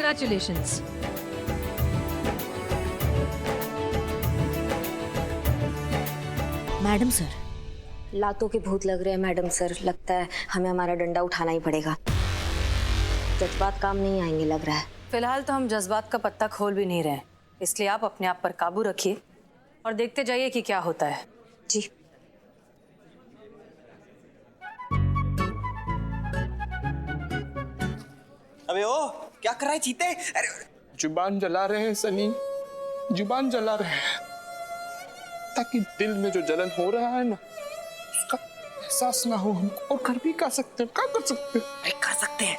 Congratulations. Madam sir, लातों के भूत लग रहे हैं मैडम सर। लगता है हमें हमारा डंडा उठाना ही पड़ेगा। जज्बात काम नहीं आएंगे लग रहा है। फिलहाल तो हम जज्बात का पत्ता खोल भी नहीं रहे, इसलिए आप अपने आप पर काबू रखिए और देखते जाइए कि क्या होता है। जी। अबे ओ क्या कर रहा है चीते? अरे जुबान जला रहे हैं सनी, जुबान जला रहे हैं ताकि दिल में जो जलन हो रहा है ना उसका एहसास ना हो हमको। और कर भी क्या सकते हैं, क्या कर सकते हैं? अरे कर सकते हैं।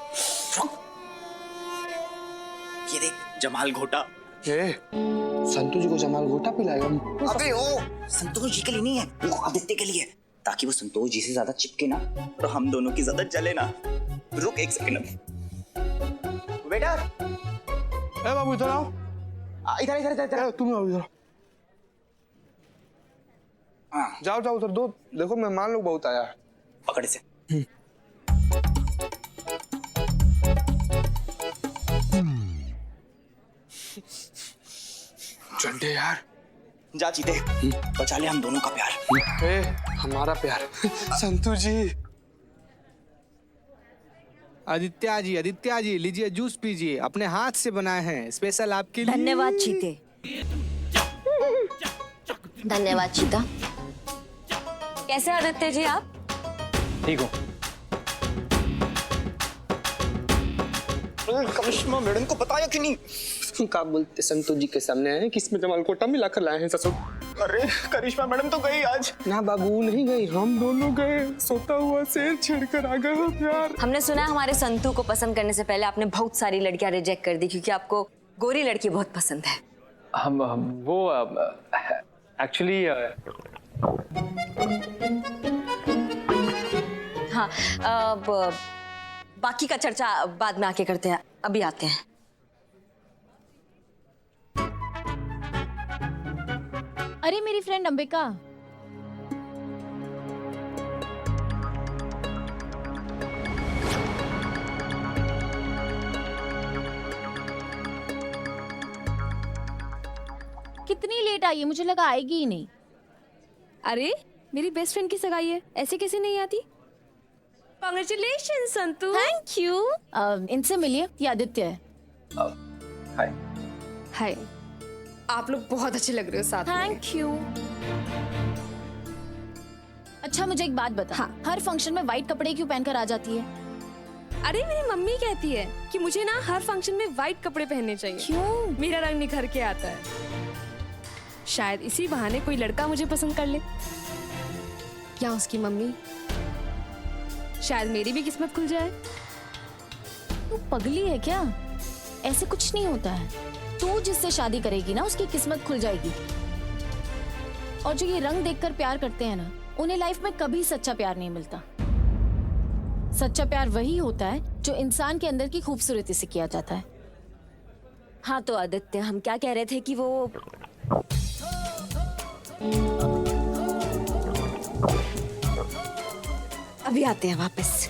ये देख जमाल घोटा। संतू जी को जमाल घोटा पिलाएगा। अबे ओ संतोष जी के लिए नहीं है, वो आदित्य के लिए, ताकि वो संतोष जी से ज्यादा चिपके ना और हम दोनों की ज्यादा जले ना। रुक एक सेकंड अभी। बेटा ए बाबू इधर आओ। इधर इधर इधर। तुम आओ इधर। हाँ जाओ जाओ उधर दो। देखो मेहमान लोग बहुत आया है। पकड़ से। चंडे यार, जा चीते, बचा ले हम दोनों का प्यार। ए हमारा प्यार। संतू जी। आदित्य जी लीजिए जूस पीजिए, अपने हाथ से बनाए हैं स्पेशल आपके लिए। धन्यवाद चीते। धन्यवाद चीता। कैसे आदित्य जी आप? ठीक हो? करिश्मा मैडम को बताया कि नहीं? क्या बोलते संतू जी के सामने आए किसमें जमाल घोटा मिला कर लाए हैं ससुर। अरे करिश्मा मैडम तो गई आज। ना बाबू नहीं गई, हम दोनों गए। सोता हुआ शेर छेड़कर आ गए हम यार। हमने सुना है हमारे संतू को पसंद करने से पहले आपने बहुत सारी लड़कियां रिजेक्ट कर दी क्योंकि आपको गोरी लड़की बहुत पसंद है। हम वो एक्चुअली हाँ, अब बाकी का चर्चा बाद में आके करते हैं, अभी आते हैं। अरे मेरी फ्रेंड अंबिका, कितनी लेट आई है, मुझे लगा आएगी ही नहीं। अरे मेरी बेस्ट फ्रेंड की सगाई है, ऐसे कैसे नहीं आती? Congratulations संतू। Thank you. इनसे मिलिए, ये आदित्य है। हाय। हाय, आप लोग बहुत अच्छे लग रहे हो साथ में। Thank you. अच्छा मुझे एक बात बता, हाँ। हर फंक्शन में व्हाइट कपड़े क्यों पहनकर आ जाती है? अरे मेरी मम्मी कहती है कि मुझे ना हर फंक्शन में व्हाइट कपड़े पहनने चाहिए। क्यों? मेरा रंग निखर के आता है। शायद इसी बहाने कोई लड़का मुझे पसंद कर ले, या उसकी मम्मी। शायद मेरी भी किस्मत खुल जाए। तू पगली है क्या? ऐसे कुछ नहीं होता है। तू जिससे शादी करेगी ना उसकी किस्मत खुल जाएगी। और जो ये रंग देखकर प्यार करते हैं ना, उन्हें लाइफ में कभी सच्चा प्यार नहीं मिलता। सच्चा प्यार वही होता है जो इंसान के अंदर की खूबसूरती से किया जाता है। हाँ तो आदित्य, हम क्या कह रहे थे कि वो अभी आते हैं वापस।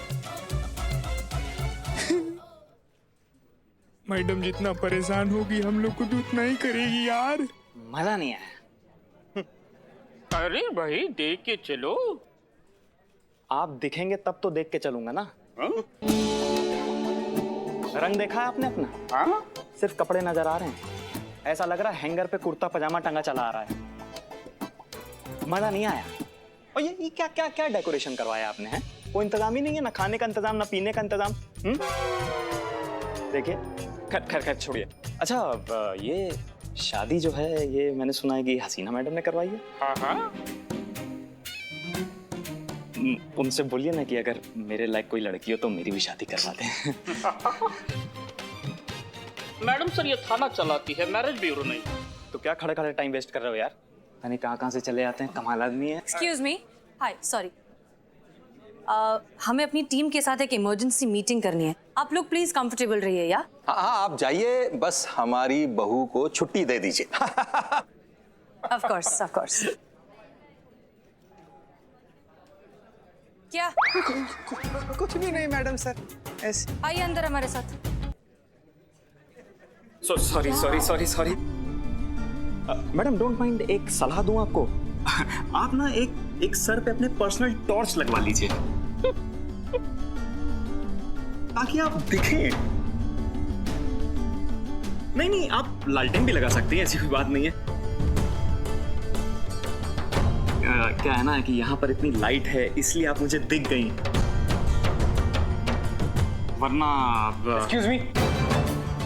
मैडम जितना परेशान होगी हम लोग को तो उतना ही करेगी यार। मजा नहीं आया। अरे भाई देख के चलो। आप दिखेंगे तब तो देख के चलूंगा ना। रंग देखा है आपने अपना? हाँ? सिर्फ कपड़े नजर आ रहे हैं। ऐसा लग रहा है हैंगर पे कुर्ता पजामा टंगा चला आ रहा है। मजा नहीं आया। और ये क्या क्या क्या डेकोरेशन करवाया आपने? है कोई इंतजाम ही नहीं है, ना खाने का इंतजाम ना पीने का इंतजाम। देखिए खैर खैर खैर छोड़िए। अच्छा ये शादी जो है ये मैंने सुना है कि हसीना मैडम ने करवाई है। हाँ हाँ। उनसे बोलिए ना कि अगर मेरे लायक कोई लड़की हो तो मेरी भी शादी करवा दें। मैडम सर ये थाना चलाती है, मैरिज ब्यूरो नहीं। तो क्या खड़े खड़े टाइम वेस्ट कर रहे हो यार? यानी कहाँ से चले आते हैं, कमाल आदमी है। एक्सक्यूज मी, हाय, सॉरी। हमें अपनी टीम के साथ एक इमरजेंसी मीटिंग करनी है। आप लोग प्लीज कंफर्टेबल रहिए या? हाँ आप जाइए, बस हमारी बहू को छुट्टी दे दीजिए। Of course, of course. क्या? कुछ भी नहीं मैडम सर, ऐसे। आइए अंदर हमारे साथ। Sorry sorry sorry sorry. Madam don't mind, एक सलाह दूं आपको? आप ना एक सर पे अपने पर्सनल टॉर्च लगवा लीजिए ताकि आप दिखें। नहीं, आप लालटेन भी लगा सकती हैं, ऐसी कोई बात नहीं है। क्या है ना कि यहाँ पर इतनी लाइट है इसलिए आप मुझे दिख गई, वरना एक्सक्यूज मी,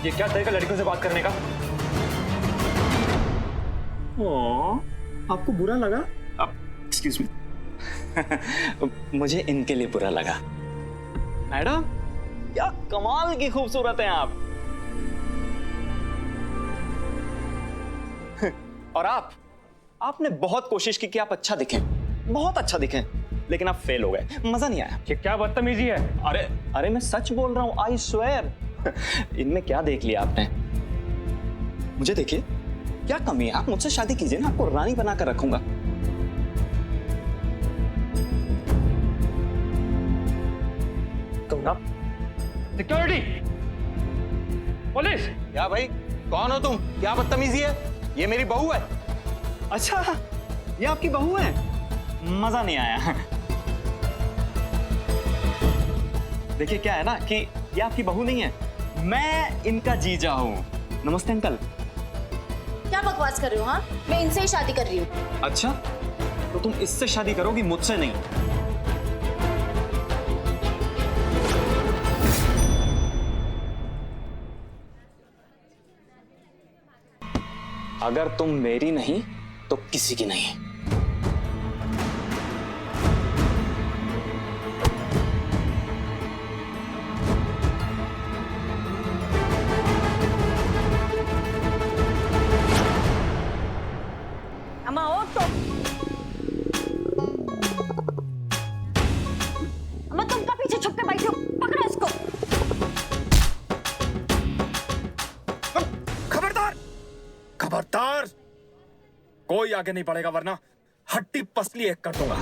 ये क्या तरीका लड़कियों से बात करने का? आपको बुरा लगा? एक्सक्यूज मी मुझे इनके लिए बुरा लगा। मैडम क्या कमाल की खूबसूरत हैं आप। और आपने बहुत कोशिश की कि आप अच्छा दिखें, बहुत अच्छा दिखें, लेकिन आप फेल हो गए, मजा नहीं आया। ये क्या बदतमीजी है? अरे मैं सच बोल रहा हूं, आई स्वेयर। इनमें क्या देख लिया आपने? मुझे देखिए, क्या कमी है? आप मुझसे शादी कीजिए ना, आपको रानी बनाकर रखूंगा। तुम ना सिक्योरिटी, पुलिस। क्या भाई, कौन हो तुम? क्या बदतमीजी है? ये मेरी बहू है। अच्छा, ये आपकी बहू है? मजा नहीं आया। देखिए क्या है ना कि ये आपकी बहू नहीं है, मैं इनका जीजा हूँ। नमस्ते अंकल। क्या बकवास कर रहे हो? हाँ, मैं इनसे ही शादी कर रही हूँ। अच्छा, तो तुम इससे शादी करोगी, मुझसे नहीं? अगर तुम मेरी नहीं तो किसी की नहीं। अम्मा और तो अम्मा, तुम का पीछे छुप के बैठे हो? पकड़ो इसको। खबरदार, खबरदार, कोई आगे नहीं बढ़ेगा वरना हड्डी पसली एक कर दूंगा।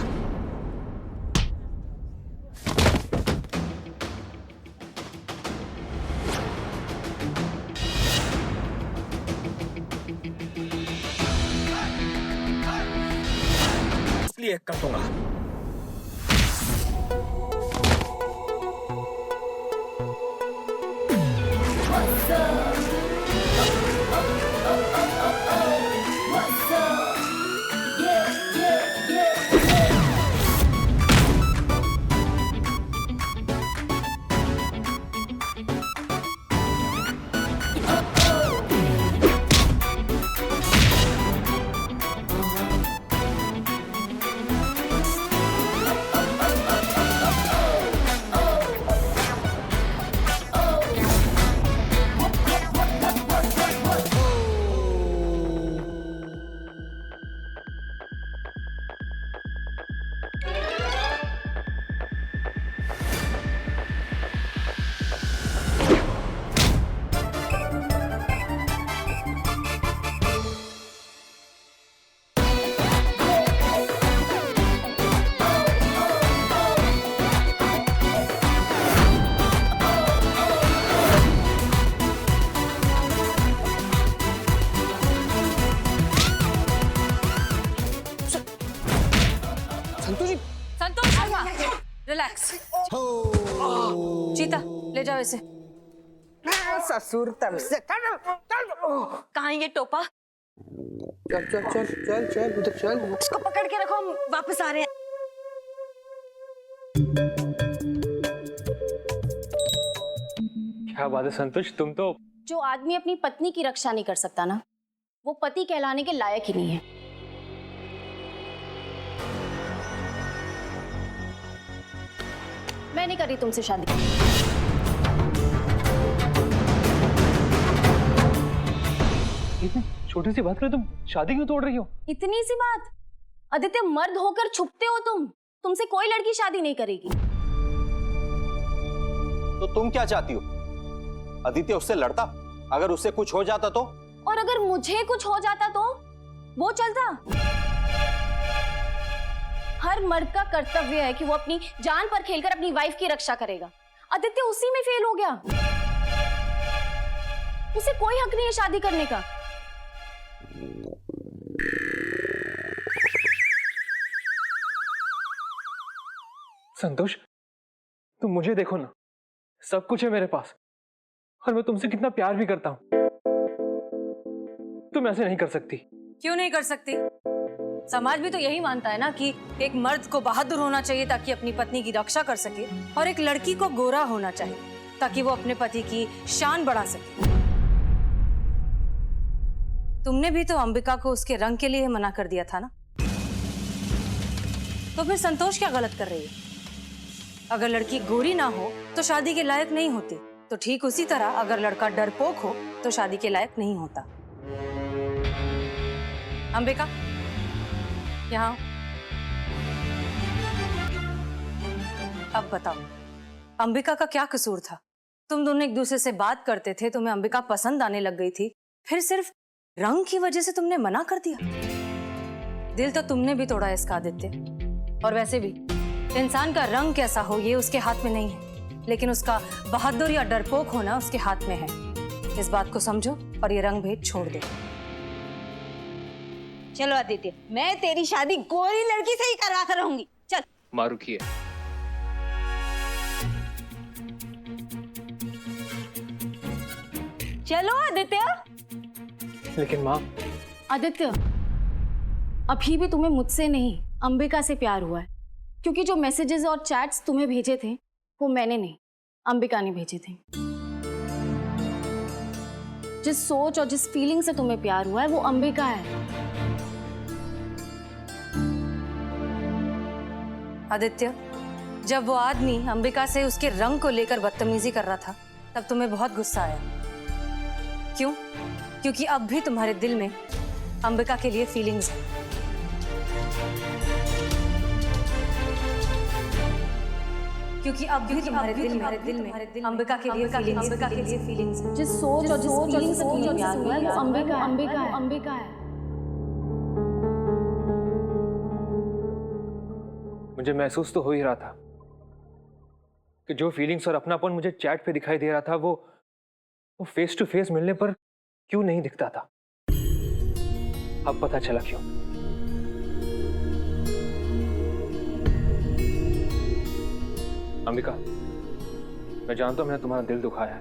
पसली एक कर दूंगा। संतोष, रिलैक्स। चीता, ले जाओ इसे। ससुर तब से कहाँ ये टोपा? चल चल चल चल चल उधर चल। इसको पकड़ के रखो, हम वापस आ रहे हैं। क्या बात है संतोष, तुम तो। जो आदमी अपनी पत्नी की रक्षा नहीं कर सकता ना, वो पति कहलाने के लायक ही नहीं है। मैं नहीं कर रही तुमसे शादी। इतनी छोटी सी बात कर तुम शादी क्यों तोड़ रही हो? इतनी सी बात? आदित्य, मर्द होकर छुपते हो तुम। तुमसे कोई लड़की शादी नहीं करेगी। तो तुम क्या चाहती हो? आदित्य उससे लड़ता, अगर उससे कुछ हो जाता तो? और अगर मुझे कुछ हो जाता तो वो चलता? हर मर्द का कर्तव्य है कि वो अपनी जान पर खेलकर अपनी वाइफ की रक्षा करेगा। आदित्य उसी में फेल हो गया। उसे कोई हक नहीं है शादी करने का। संतोष, तुम मुझे देखो ना, सब कुछ है मेरे पास और मैं तुमसे कितना प्यार भी करता हूं। तुम ऐसे नहीं कर सकती। क्यों नहीं कर सकती? समाज भी तो यही मानता है ना कि एक मर्द को बहादुर होना चाहिए ताकि अपनी पत्नी की रक्षा कर सके, और एक लड़की को गोरा होना चाहिए ताकि वो अपने पति की शान बढ़ा सके। तुमने भी तो अंबिका को उसके रंग के लिए मना कर दिया था ना, तो फिर संतोष क्या गलत कर रही है? अगर लड़की गोरी ना हो तो शादी के लायक नहीं होती, तो ठीक उसी तरह अगर लड़का डरपोक हो तो शादी के लायक नहीं होता। अंबिका, यहाँ अब बताओ, अंबिका का क्या कसूर था? तुम दोनों एक दूसरे से बात करते थे, तुम्हें अंबिका पसंद आने लग गई थी, फिर सिर्फ रंग की वजह से तुमने मना कर दिया। दिल तो तुमने भी तोड़ा इसका आदित्य। और वैसे भी इंसान का रंग कैसा हो ये उसके हाथ में नहीं है, लेकिन उसका बहादुर या डरपोक होना उसके हाथ में है। इस बात को समझो और ये रंग भेद छोड़ दो। चलो आदित्य, मैं तेरी शादी गोरी लड़की से ही करवा कर रहूंगी। चल। माँ रुकिए। चलो आदित्य। लेकिन माँ। आदित्य, अभी भी तुम्हें मुझसे नहीं अंबिका से प्यार हुआ है, क्योंकि जो मैसेजेस और चैट्स तुम्हें भेजे थे वो मैंने नहीं, अंबिका ने भेजे थे। जिस सोच और जिस फीलिंग से तुम्हें प्यार हुआ है वो अंबिका है। आदित्य, जब वो आदमी अंबिका से उसके रंग को लेकर बदतमीजी कर रहा था तब तुम्हें बहुत गुस्सा आया। क्यों? क्योंकि अब भी तुम्हारे दिल में अंबिका के लिए फीलिंग्स है। क्योंकि अब भी तुम्हारे दिल में अंबिका के लिए फीलिंग्स है। जिस सोच और जिस फीलिंग से तुम्हें प्यार हुआ है वो अंबिका है। मुझे महसूस तो हो ही रहा था कि जो फीलिंग्स और अपनापन मुझे चैट पे दिखाई दे रहा था वो फेस टू फेस मिलने पर क्यों नहीं दिखता था। अब पता चला क्यों। अंबिका, मैं जानता हूं मैंने तुम्हारा दिल दुखाया है।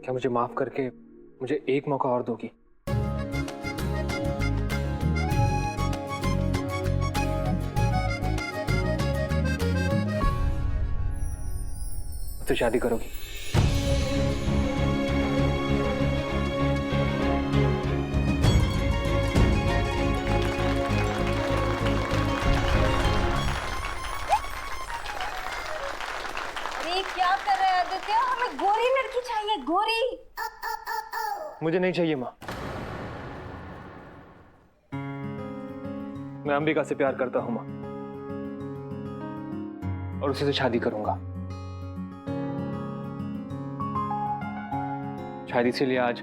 क्या मुझे माफ करके मुझे एक मौका और दोगी? तो शादी करोगी? क्या कर रहे हैं आदित्य? हमें गोरी लड़की चाहिए, गोरी। मुझे नहीं चाहिए माँ। मैं अंबिका से प्यार करता हूं माँ, और उसी से शादी करूंगा। शायद इसीलिए आज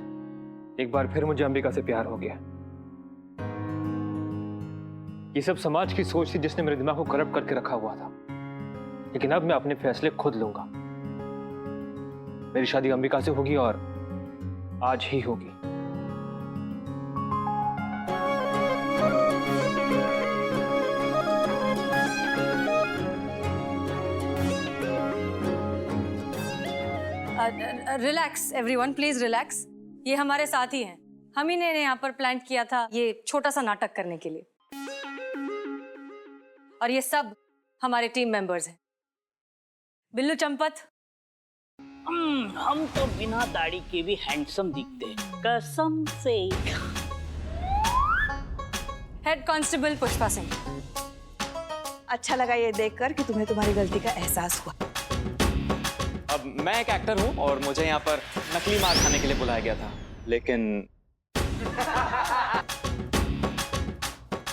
एक बार फिर मुझे अंबिका से प्यार हो गया। ये सब समाज की सोच थी जिसने मेरे दिमाग को करप्ट करके रखा हुआ था, लेकिन अब मैं अपने फैसले खुद लूंगा। मेरी शादी अंबिका से होगी और आज ही होगी। Relax everyone, please relax. ये हमारे साथी हैं, हम ही ने यहाँ पर प्लान किया था ये छोटा सा नाटक करने के लिए, और ये सब हमारे टीम मेंबर्स हैं। बिल्लू चंपत, हम तो बिना दाढ़ी के भी हैंडसम दिखते हैं, कसम से। Head constable Pushpa Singh. अच्छा लगा ये देखकर कि तुम्हें तुम्हारी गलती का एहसास हुआ। अब मैं एक एक्टर हूँ और मुझे यहाँ पर नकली मार खाने के लिए बुलाया गया था, लेकिन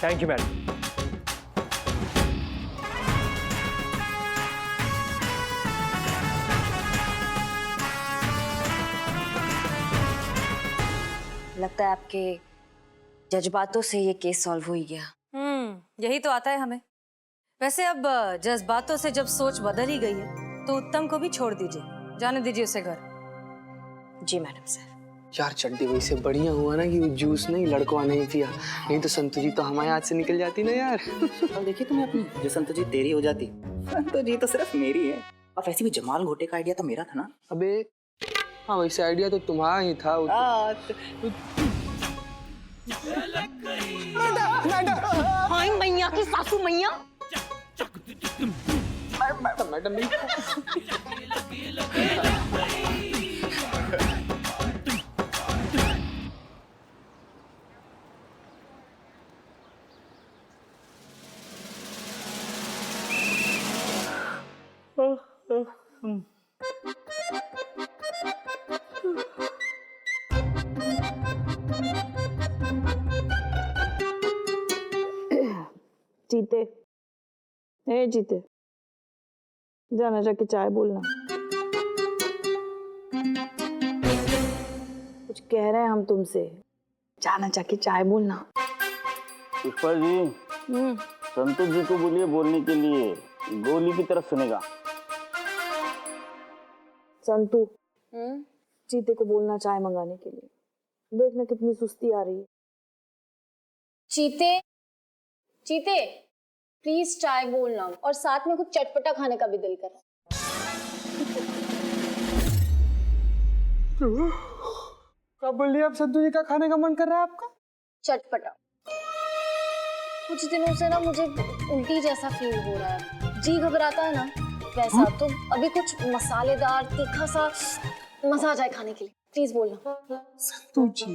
थैंक यू मैडम। लगता है आपके जज्बातों से ये केस सॉल्व हो ही गया। यही तो आता है हमें। वैसे अब जज्बातों से जब सोच बदल ही गई है तो उत्तम को भी छोड़ दीजिए, जाने दीजिए उसे घर। जी मैडम सर। यार चड्डी वैसे बढ़िया हुआ ना कि वो जूस नहीं लड़कों नहीं पिया, नहीं तो संतु जी तो हमारे हाथ से निकल जाती ना यार। और देखिए तुम्हें अपनी, जो संतु जी तेरी हो जाती, संतु जी तो सिर्फ मेरी है। और वैसे भी जमाल घोटे का आइडिया तो मेरा था ना। अबे हाँ वैसे आइडिया तो तुम्हारा ही था। हाय मैया की सासू मैया। मैडम जीते, ए जीते, जाना जाके चाय बोलना। कुछ कह रहे हैं हम तुमसे, जाना जाके चाय बोलना। पुष्पा जी, संतु जी को बोलिए बोलने के लिए, गोली की तरफ सुनेगा। संतु, जीते को बोलना चाय मंगाने के लिए। देखना कितनी सुस्ती आ रही है। चीते, चीते, प्लीज चाय बोलना, और साथ में कुछ चटपटा खाने का भी दिल कर। क्या बोल रही है आप? संतु जी का खाने का मन कर रहा है आपका? चटपटा। कुछ दिनों से ना मुझे उल्टी जैसा फील हो रहा है, जी घबराता है ना वैसा। तो अभी कुछ मसालेदार तीखा सा मजा आ जाए खाने के लिए, प्लीज बोलना। संतु जी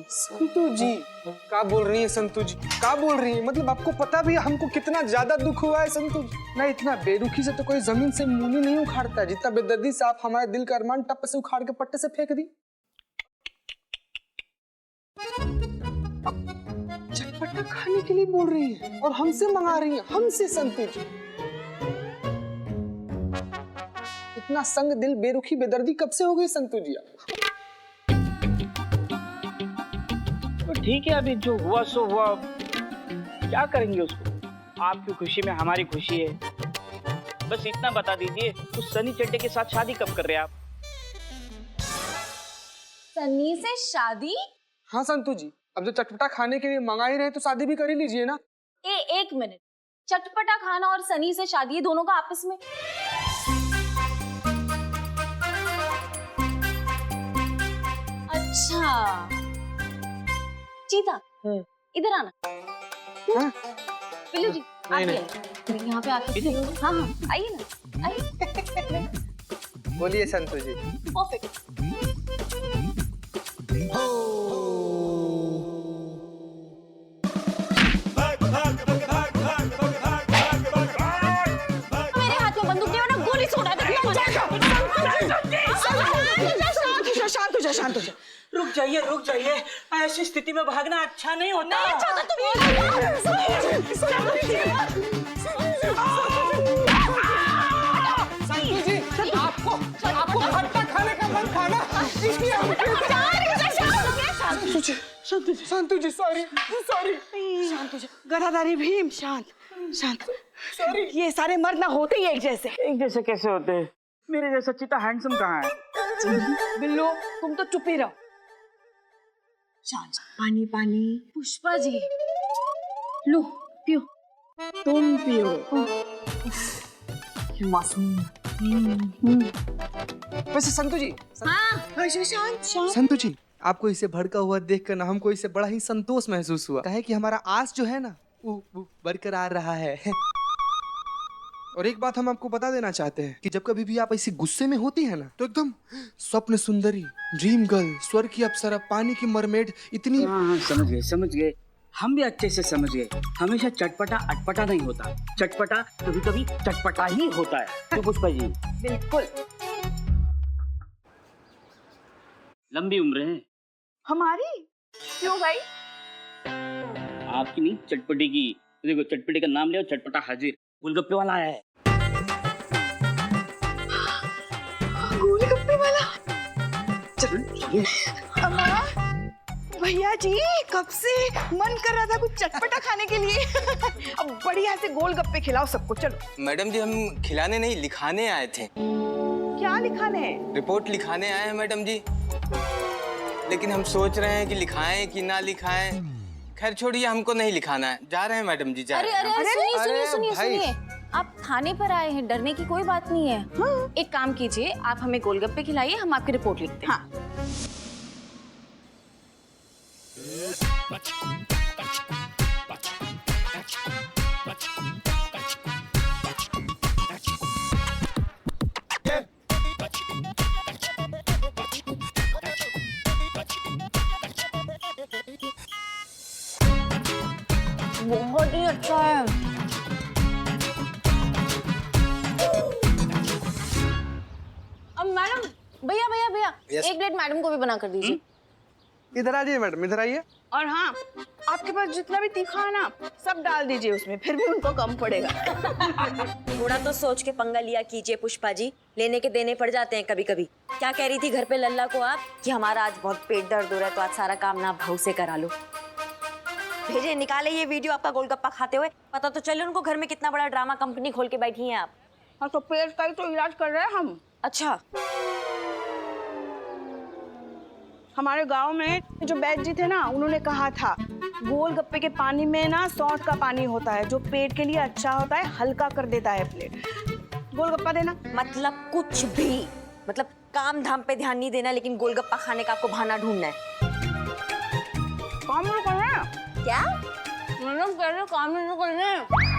क्या बोल रही है? संतु जी क्या बोल रही है? मतलब आपको पता भी है हमको कितना ज्यादा दुख हुआ है संतु जी। ना इतना बेरुखी से तो कोई जमीन से मूली नहीं उखाड़ता, जितना बेदर्दी से आप हमारे दिल का अरमान टप से उखाड़ के पट्टे से फेंक दी। चटपटा खाने के लिए बोल रही है और हमसे मंगा रही है, हमसे संतु जी। इतना संग दिल बेरुखी बेदर्दी कब से हो गई संतु जी? तो ठीक है, अभी जो हुआ सो हुआ, क्या करेंगे उसको। आपकी खुशी में हमारी खुशी है। बस इतना बता दीजिए, उस सनी चड्डे के साथ शादी कब कर रहे हैं आप? सनी से शादी? हाँ संतु जी, अब जो चटपटा खाने के लिए मंगा ही रहे तो शादी भी कर ही लीजिए ना। एक मिनट, चटपटा खाना और सनी से शादी, दोनों का आपस में? अच्छा चीता, इधर आना। पिल्लू जी आइए, यहाँ पे आके। हाँ हाँ आइए ना, आइए। बोलिए संतु जी। परफेक्ट। मेरे हाथ में बंदूक नहीं हो ना, गोली छोड़ा दे। शांत हो जा। रुक जाइए, ऐसी स्थिति में भागना अच्छा नहीं होता। संतु जी, आपको खट्टा खाने का मन था ना, इसलिए संतु जी सॉरी। शांत हो जा। गदाधारी भीम, शांत। सॉरी। ये सारे मर्द ना होते ही एक जैसे। एक जैसे कैसे होते हैं? मेरे जैसा चीता हैंडसम कहाँ है? बिल्लू तुम तो चुप ही रहो। शांत। पानी। पुष्पा जी लो पियो। तुम पियो। मासूम। वैसे संतु जी, शांत। संतु जी, आपको इसे भड़का हुआ देखकर ना हमको इसे बड़ा ही संतोष महसूस हुआ। कहे कि हमारा आस जो है ना वो बरकरार रहा है। और एक बात हम आपको बता देना चाहते हैं कि जब कभी भी आप ऐसी गुस्से में होती है ना तो एकदम स्वप्न सुंदरी, ड्रीम गर्ल, स्वर्ग की अप्सरा, पानी की मरमेड इतनी। हाँ समझ गए। हम भी अच्छे से समझ गए। हमेशा चटपटा अटपटा नहीं होता, चटपटा कभी कभी चटपटा ही होता है। तो पुष्पा जी बिल्कुल। लंबी उम्र है हमारी। क्यों भाई? आपकी नहीं, चटपटी की। देखो चटपटी का नाम लिया, चटपटा हाजिर। गोलगप्पे वाला आया है। गोलगप्पे वाला? भैया जी कब से मन कर रहा था कुछ चटपटा खाने के लिए। अब बढ़िया से गोलगप्पे खिलाओ सबको। चलो। मैडम जी हम खिलाने नहीं लिखाने आए थे। क्या लिखाने? रिपोर्ट लिखाने आए हैं मैडम जी। लेकिन हम सोच रहे हैं कि लिखाएं कि ना लिखाएं। खैर छोड़िए, हमको नहीं लिखाना है। जा रहे हैं मैडम जी, जा अरे रहे हैं। अरे सुनिए सुनिए अरे सुनिए भाई। सुनिए, आप थाने पर आए हैं, डरने की कोई बात नहीं है। एक काम कीजिए, आप हमें गोलगप्पे खिलाइए, हम आपकी रिपोर्ट लिखते हैं। हाँ। बहुत ही अच्छा है। अब मैडम, भैया भैया भैया, Yes. एक प्लेट मैडम को भी बना कर दीजिए। इधर आ जाइए मैडम, इधर आइए। और हाँ, आपके पास जितना भी तीखा है ना, सब डाल दीजिए उसमें, फिर भी उनको कम पड़ेगा। थोड़ा तो सोच के पंगा लिया कीजिए पुष्पा जी, लेने के देने पड़ जाते हैं कभी कभी। क्या कह रही थी घर पे लल्ला को आप कि हमारा आज बहुत पेट दर्द हो रहा है, तो आज सारा काम ना भाव से करा लो। भेजे, निकाले ये वीडियो आपका गोलगप्पा खाते हुए, पता तो चले उनको घर में कितना बड़ा ड्रामा कंपनी खोल के बैठी हैं आप। हाँ, तो पेट का ही तो इलाज कर रहे हैं हम। अच्छा, हमारे गांव में जो वैद्य जी थे ना, उन्होंने कहा था गोलगप्पे के पानी में ना सौंठ का पानी होता है, जो पेट के लिए अच्छा होता है, हल्का कर देता है पेट। गोलगप्पा देना। मतलब कुछ भी, मतलब काम धाम पे ध्यान नहीं देना, लेकिन गोलगप्पा खाने का आपको बहाना ढूंढना है। काम नहीं कर रहे हैं। क्या? मैडम कह रहे काम नहीं कर रहे हैं।